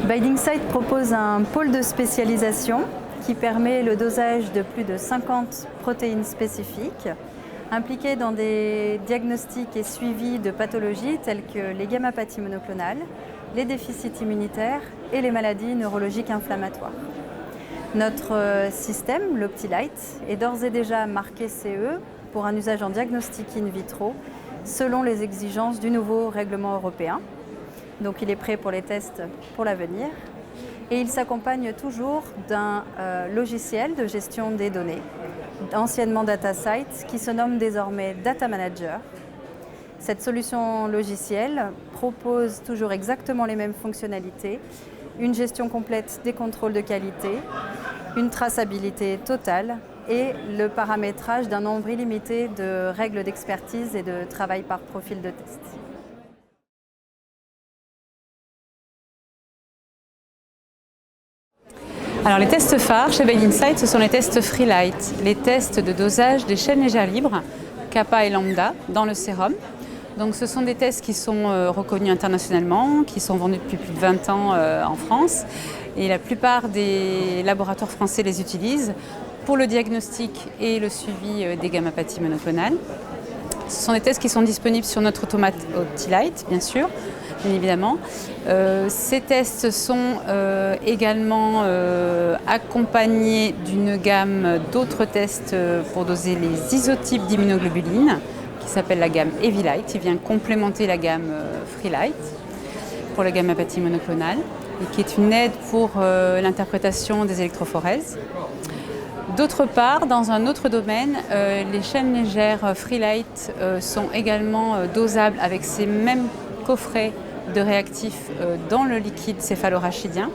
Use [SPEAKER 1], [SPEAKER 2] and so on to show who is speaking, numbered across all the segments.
[SPEAKER 1] Binding Site propose un pôle de spécialisation qui permet le dosage de plus de 50 protéines spécifiques impliquées dans des diagnostics et suivis de pathologies telles que les gammapathies monoclonales, les déficits immunitaires et les maladies neurologiques inflammatoires. Notre système, l'Optilite, est d'ores et déjà marqué CE pour un usage en diagnostic in vitro selon les exigences du nouveau règlement européen. Donc il est prêt pour les tests pour l'avenir et il s'accompagne toujours d'un logiciel de gestion des données, anciennement DataSite, qui se nomme désormais Data Manager. Cette solution logicielle propose toujours exactement les mêmes fonctionnalités, une gestion complète des contrôles de qualité, une traçabilité totale et le paramétrage d'un nombre illimité de règles d'expertise et de travail par profil de test.
[SPEAKER 2] Alors les tests phares chez Binding Site, ce sont les tests Freelite, les tests de dosage des chaînes légères libres, kappa et lambda, dans le sérum. Donc ce sont des tests qui sont reconnus internationalement, qui sont vendus depuis plus de 20 ans en France. Et la plupart des laboratoires français les utilisent pour le diagnostic et le suivi des gammapathies monoclonales. Ce sont des tests qui sont disponibles sur notre automate Optilite, bien sûr, bien évidemment. Ces tests sont également accompagnés d'une gamme d'autres tests pour doser les isotypes d'immunoglobulines, qui s'appelle la gamme Heavylite, qui vient complémenter la gamme Freelite pour la gammapathie monoclonale et qui est une aide pour l'interprétation des électrophorèses. D'autre part, dans un autre domaine, les chaînes légères Freelite sont également dosables avec ces mêmes coffrets de réactifs dans le liquide céphalorachidien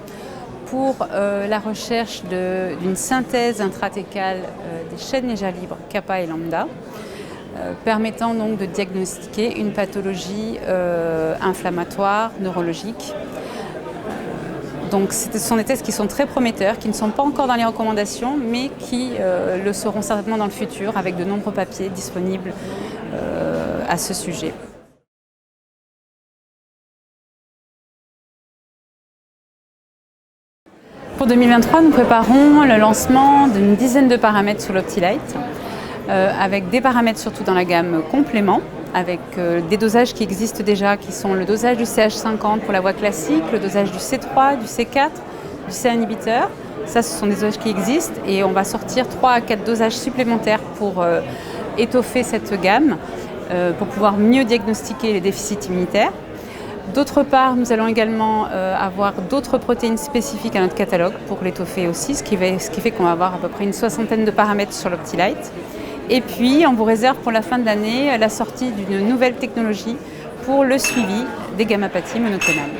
[SPEAKER 2] pour la recherche d'une synthèse intratécale des chaînes légères libres kappa et lambda, permettant donc de diagnostiquer une pathologie inflammatoire, neurologique. Donc ce sont des tests qui sont très prometteurs, qui ne sont pas encore dans les recommandations, mais qui le seront certainement dans le futur avec de nombreux papiers disponibles à ce sujet. Pour 2023, nous préparons le lancement d'une dizaine de paramètres sur l'Optilite, avec des paramètres surtout dans la gamme complément, avec des dosages qui existent déjà, qui sont le dosage du CH50 pour la voie classique, le dosage du C3, du C4, du C inhibiteur. Ça, ce sont des dosages qui existent et on va sortir 3 à 4 dosages supplémentaires pour étoffer cette gamme, pour pouvoir mieux diagnostiquer les déficits immunitaires. D'autre part, nous allons également avoir d'autres protéines spécifiques à notre catalogue pour l'étoffer aussi, ce qui fait qu'on va avoir à peu près une soixantaine de paramètres sur l'Optilite. Et puis, on vous réserve pour la fin de l'année la sortie d'une nouvelle technologie pour le suivi des gammapathies monoclonales.